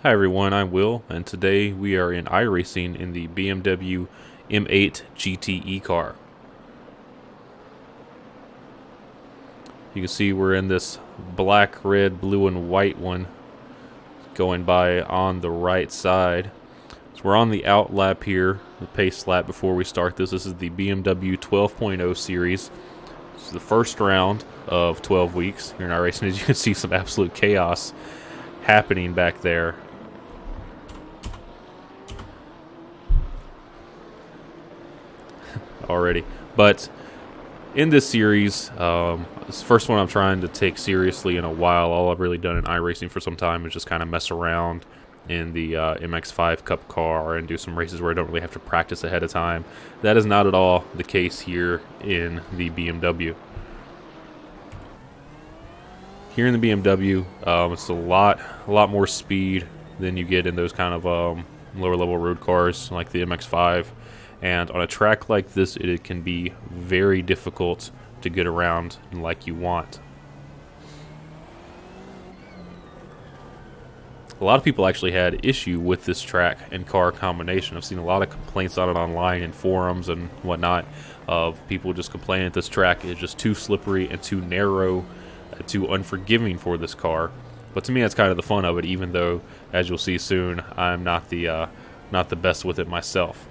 Hi everyone, I'm Will, and today we are in iRacing in the BMW M8 GTE car. You can see we're in this black, red, blue, and white one going by on the right side. So we're on the out lap here, the pace lap before we start this. This is the BMW 12.0 series. This is the first round of 12 weeks here in iRacing. As you can see, some absolute chaos happening back there. Already, but in this series, this is the first one I'm trying to take seriously in a while. All I've really done in iRacing for some time is just kind of mess around in the MX-5 Cup car and do some races where I don't really have to practice ahead of time. That is not at all the case here in the BMW. Here in the BMW, it's a lot more speed than you get in those kind of lower level road cars like the MX-5. And on a track like this, it can be very difficult to get around like you want. A lot of people actually had issue with this track and car combination. I've seen a lot of complaints on it online in forums and whatnot of people just complaining that this track is just too slippery and too narrow, too unforgiving for this car. But to me, that's kind of the fun of it, even though, as you'll see soon, I'm not the best with it myself.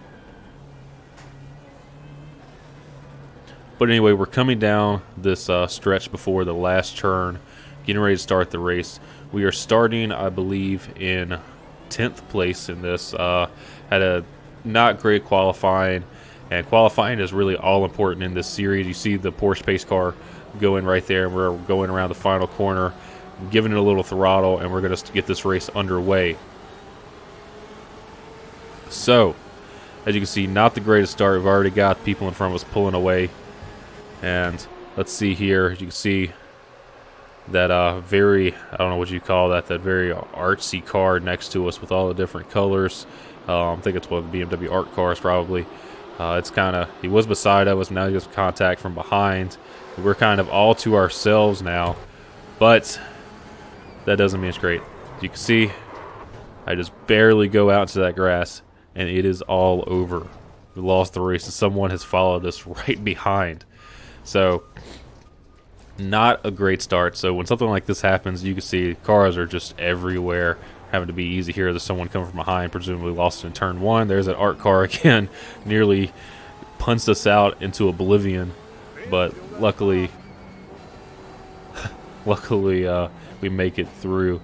But anyway, we're coming down this stretch before the last turn, getting ready to start the race. We are starting, I believe, in 10th place in this. Had a not great qualifying, and qualifying is really all important in this series. You see the Porsche pace car going right there. We're going around the final corner, giving it a little throttle, and we're going to get this race underway. So, as you can see, not the greatest start. We've already got people in front of us pulling away. And let's see here, you can see that very, I don't know what you call that very artsy car next to us with all the different colors. I think it's one of the BMW art cars probably. It's kind of, he was beside of us, now he gets contact from behind. We're kind of all to ourselves now, but that doesn't mean it's great. As you can see, I just barely go out into that grass, and it is all over. We lost the race, and someone has followed us right behind. So, not a great start. So when something like this happens, you can see cars are just everywhere, having to be easy here. There's someone coming from behind, presumably lost in turn one. There's that art car again, nearly punched us out into oblivion. But luckily, we make it through.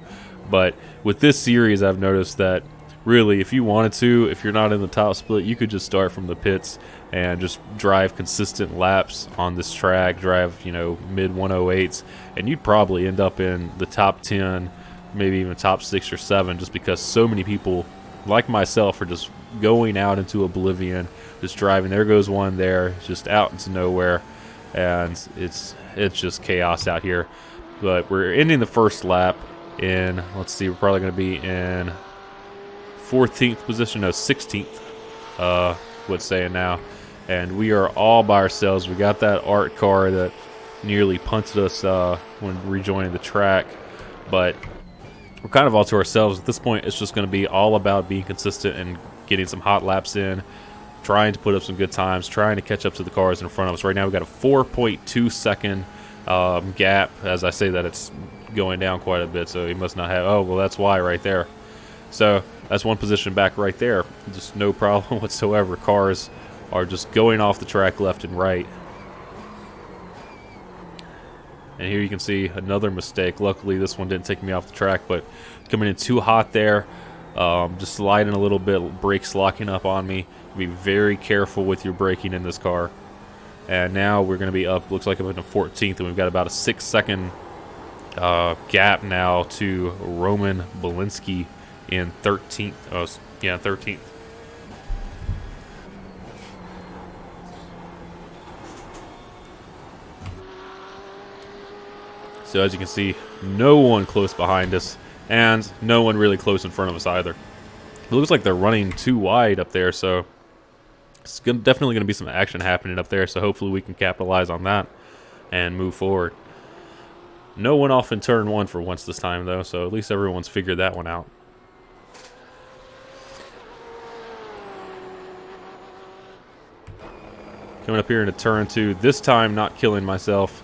But with this series, I've noticed that really, if you wanted to, if you're not in the top split, you could just start from the pits and just drive consistent laps on this track, drive, mid 108s, and you'd probably end up in the top 10, maybe even top 6 or 7, just because so many people, like myself, are just going out into oblivion, just driving. There goes one there, just out into nowhere, and it's just chaos out here. But we're ending the first lap in, let's see, we're probably going to be in 14th position, no, 16th, what's saying now. And we are all by ourselves. We got that art car that nearly punted us when rejoining the track. But we're kind of all to ourselves. At this point, it's just going to be all about being consistent and getting some hot laps in, trying to put up some good times, trying to catch up to the cars in front of us. Right now, we've got a 4.2 second gap. As I say that, it's going down quite a bit, so he must not have... Oh, well, that's why right there. So that's one position back right there. Just no problem whatsoever. Cars are just going off the track left and right. And here you can see another mistake. Luckily, this one didn't take me off the track, but coming in too hot there, just sliding a little bit, brakes locking up on me. Be very careful with your braking in this car. And now we're going to be up, looks like I'm in the 14th, and we've got about a 6-second gap now to Roman Belinsky in 13th. Oh, yeah, 13th. So as you can see, no one close behind us, and no one really close in front of us either. It looks like they're running too wide up there, so it's definitely going to be some action happening up there, so hopefully we can capitalize on that and move forward. No one off in turn one for once this time, though, so at least everyone's figured that one out. Coming up here into turn 2, this time not killing myself.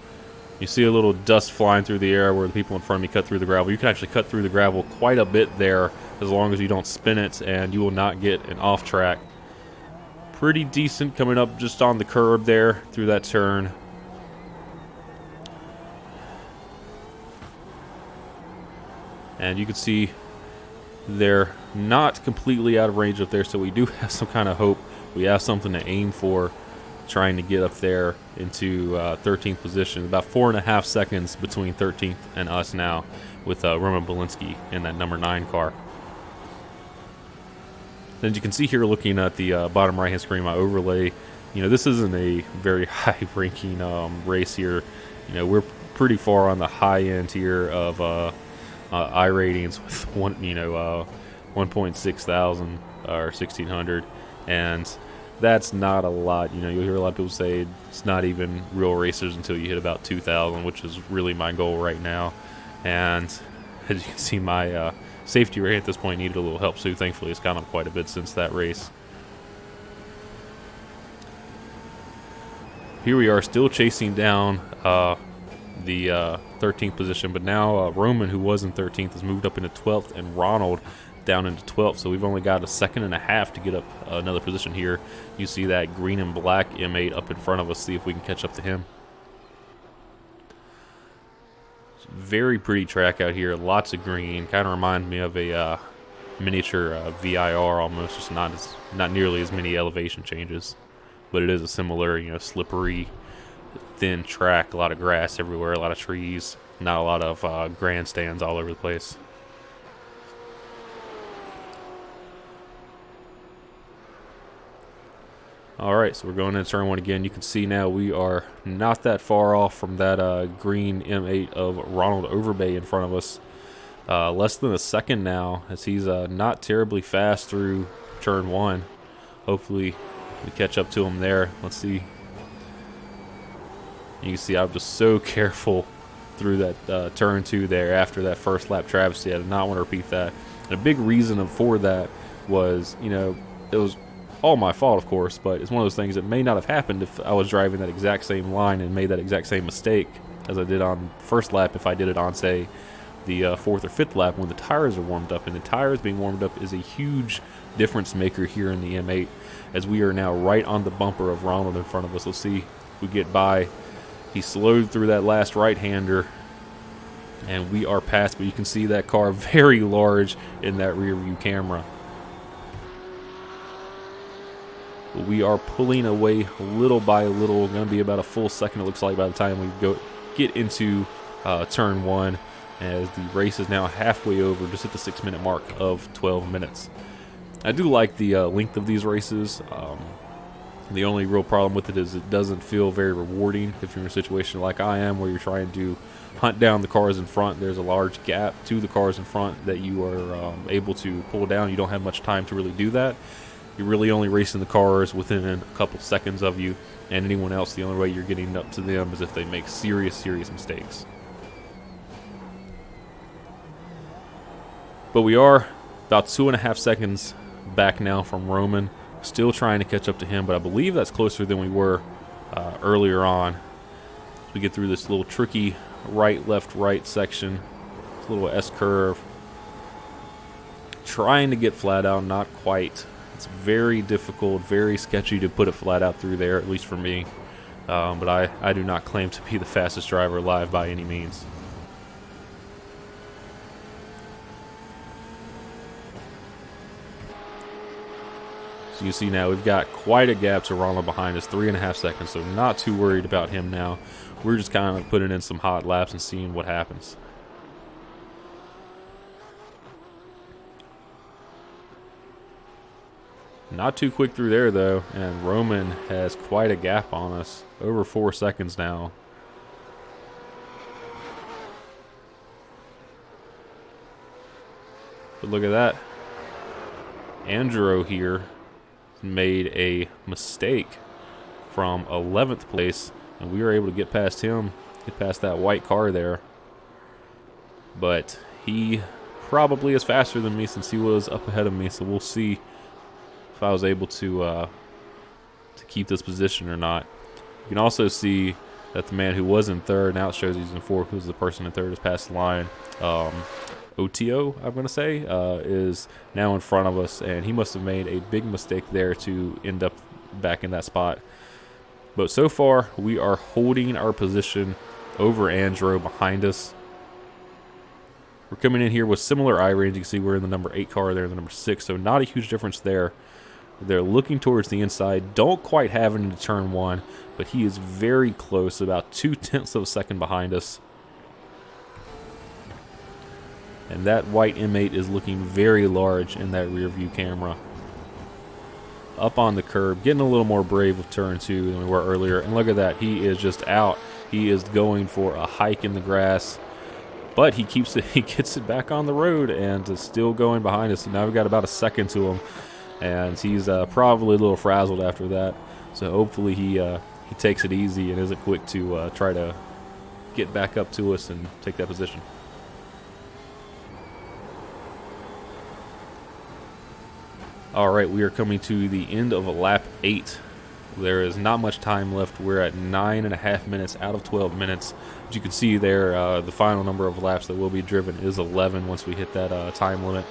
You see a little dust flying through the air where the people in front of me cut through the gravel. You can actually cut through the gravel quite a bit there as long as you don't spin it, and you will not get an off track. Pretty decent coming up just on the curb there through that turn. And you can see they're not completely out of range up there, so we do have some kind of hope. We have something to aim for, trying to get up there into 13th position. About 4.5 seconds between 13th and us now, with Roman Belinsky in that number 9 car. As you can see here, looking at the bottom right hand screen, my overlay, this isn't a very high ranking race here. We're pretty far on the high end here of iRatings with 1.6 thousand or 1,600, and that's not a lot. You'll hear a lot of people say it's not even real racers until you hit about 2,000, which is really my goal right now. And as you can see, my safety rate at this point needed a little help, so thankfully it's gone up quite a bit since that race. Here we are still chasing down the 13th position, but now Roman, who was in 13th, has moved up into 12th, and Ronald down into 12th, so we've only got 1.5 seconds to get up another position here. You see that green and black M8 up in front of us. See if we can catch up to him. Very pretty track out here, lots of green. Kind of reminds me of a miniature VIR almost, just not nearly as many elevation changes, but it is a similar, slippery, thin track. A lot of grass everywhere, a lot of trees, not a lot of grandstands all over the place. Alright, so we're going into turn 1 again. You can see now we are not that far off from that green M8 of Ronald Overbay in front of us. Less than a second now, as he's not terribly fast through turn 1. Hopefully we catch up to him there. Let's see. You can see I'm just so careful through that turn 2 there after that first lap travesty. I did not want to repeat that. And a big reason for that was, it was all my fault, of course, but it's one of those things that may not have happened if I was driving that exact same line and made that exact same mistake as I did on first lap if I did it on, say, the 4th or 5th lap when the tires are warmed up. And the tires being warmed up is a huge difference maker here in the M8, as we are now right on the bumper of Ronald in front of us. Let's see if we get by. He slowed through that last right-hander, and we are past, but you can see that car very large in that rear view camera. We are pulling away little by little. Going to be about a full second, it looks like, by the time we get into turn 1, as the race is now halfway over, just at the 6-minute mark of 12 minutes. I do like the length of these races. The only real problem with it is it doesn't feel very rewarding if you're in a situation like I am, where you're trying to hunt down the cars in front. There's a large gap to the cars in front that you are able to pull down. You don't have much time to really do that. You're really only racing the cars within a couple seconds of you, and anyone else, the only way you're getting up to them is if they make serious mistakes. But we are about 2.5 seconds back now from Roman. Still trying to catch up to him, but I believe that's closer than we were earlier on. We get through this little tricky right, left, right section. This little S-curve. Trying to get flat out, not quite. It's very difficult, very sketchy to put it flat out through there, at least for me. But I do not claim to be the fastest driver alive by any means. So you see now we've got quite a gap to Ronald behind us, 3.5 seconds, so not too worried about him now. We're just kind of putting in some hot laps and seeing what happens. Not too quick through there, though, and Roman has quite a gap on us, over 4 seconds now. But look at that. Andrew here made a mistake from 11th place, and we were able to get past him, get past that white car there. But he probably is faster than me since he was up ahead of me, so we'll see if I was able to to keep this position or not. You can also see that the man who was in third, now it shows he's in fourth, who's the person in third, has passed the line. OTO, I'm going to say, is now in front of us, and he must have made a big mistake there to end up back in that spot. But so far, we are holding our position over Andro behind us. We're coming in here with similar eye range. You can see we're in the number 8 car, they're in the number 6, so not a huge difference there. They're looking towards the inside, don't quite have it into turn 1, but he is very close, about 0.2 of a second behind us. And that white M8 is looking very large in that rear view camera. Up on the curb, getting a little more brave with turn 2 than we were earlier. And look at that, he is just out. He is going for a hike in the grass. But he keeps it, he gets it back on the road and is still going behind us. And now we've got about a second to him. And he's probably a little frazzled after that. So hopefully he takes it easy and isn't quick to try to get back up to us and take that position. Alright, we are coming to the end of lap 8. There is not much time left. We're at 9.5 minutes out of 12 minutes. As you can see there, the final number of laps that will be driven is 11 once we hit that time limit.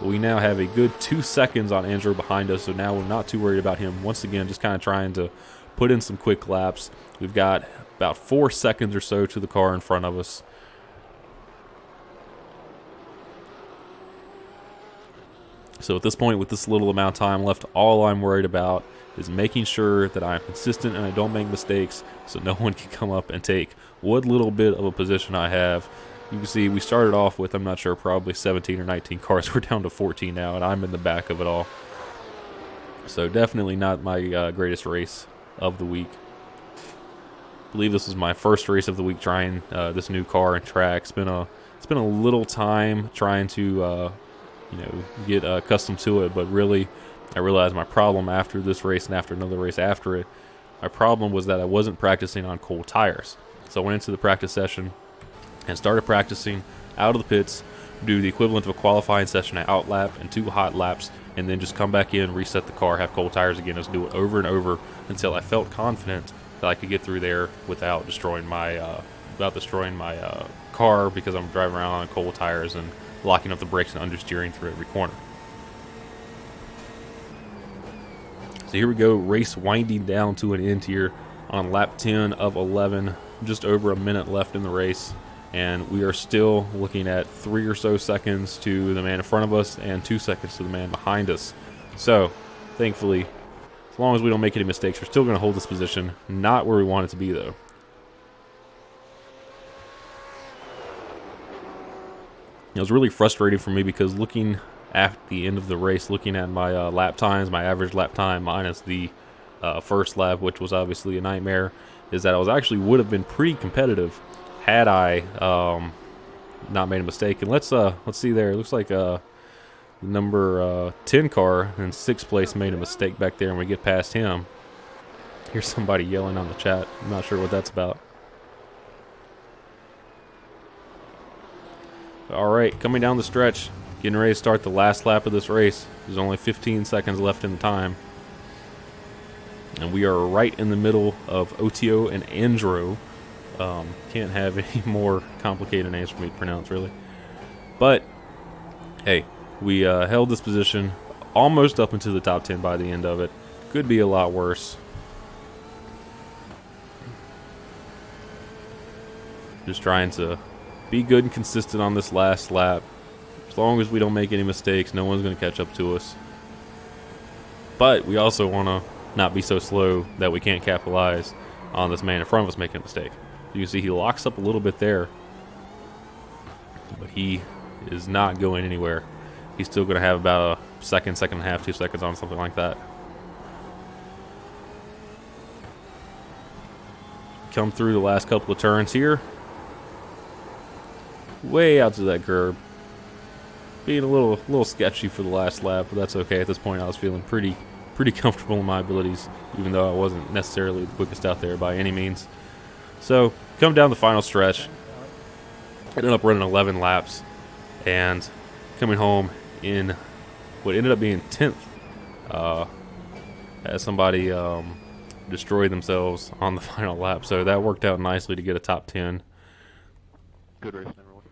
But we now have a good 2 seconds on Andrew behind us, so now we're not too worried about him. Once again, just kind of trying to put in some quick laps. We've got about 4 seconds or so to the car in front of us. So at this point, with this little amount of time left, all I'm worried about is making sure that I'm consistent and I don't make mistakes so no one can come up and take what little bit of a position I have. You can see we started off with, I'm not sure, probably 17 or 19 cars. We're down to 14 now, and I'm in the back of it all. So definitely not my greatest race of the week. I believe this was my first race of the week trying this new car and track. It's been a little time trying to get accustomed to it, but really I realized my problem after this race and after another race after it, my problem was that I wasn't practicing on cold tires. So I went into the practice session and started practicing out of the pits, do the equivalent of a qualifying session, an out lap and 2 hot laps, and then just come back in, reset the car, have cold tires again, just do it over and over until I felt confident that I could get through there without destroying my car, because I'm driving around on cold tires and locking up the brakes and understeering through every corner. So here we go, race winding down to an end here on lap 10 of 11. Just over a minute left in the race, and we are still looking at 3 or so seconds to the man in front of us and 2 seconds to the man behind us. So thankfully, as long as we don't make any mistakes, we're still going to hold this position. Not where we want it to be, though. It was really frustrating for me because looking at the end of the race, looking at my lap times, my average lap time minus the first lap, which was obviously a nightmare, is that I would have been pretty competitive had I not made a mistake. And let's see there. It looks like the number 10 car in 6th place made a mistake back there, and we get past him. Here's somebody yelling on the chat. I'm not sure what that's about. Alright, coming down the stretch, getting ready to start the last lap of this race. There's only 15 seconds left in the time. And we are right in the middle of OTO and Andro. Can't have any more complicated names for me to pronounce, really. But, hey, we held this position almost up into the top 10 by the end of it. Could be a lot worse. Just trying to be good and consistent on this last lap. As long as we don't make any mistakes, no one's going to catch up to us. But we also want to not be so slow that we can't capitalize on this man in front of us making a mistake. You can see he locks up a little bit there, but he is not going anywhere. He's still going to have about a second and a half, 2 seconds on something like that. Come through the last couple of turns here. Way out to that curb. Being a little sketchy for the last lap, but that's okay. At this point, I was feeling pretty comfortable in my abilities, even though I wasn't necessarily the quickest out there by any means. So, come down the final stretch. Ended up running 11 laps, and coming home in what ended up being 10th. As somebody destroyed themselves on the final lap. So that worked out nicely to get a top 10. Good racing, everyone.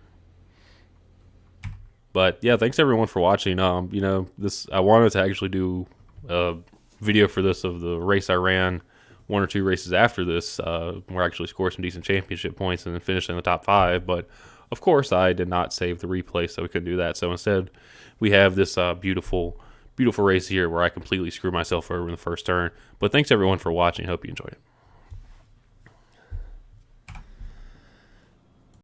But yeah, thanks everyone for watching. You know, this I wanted to actually do a video for this of the race I ran, 1 or 2 races after this, where I actually scored some decent championship points and then finished in the top 5. But of course, I did not save the replay, so we couldn't do that. So instead, we have this beautiful race here where I completely screwed myself over in the first turn. But thanks everyone for watching. Hope you enjoyed it.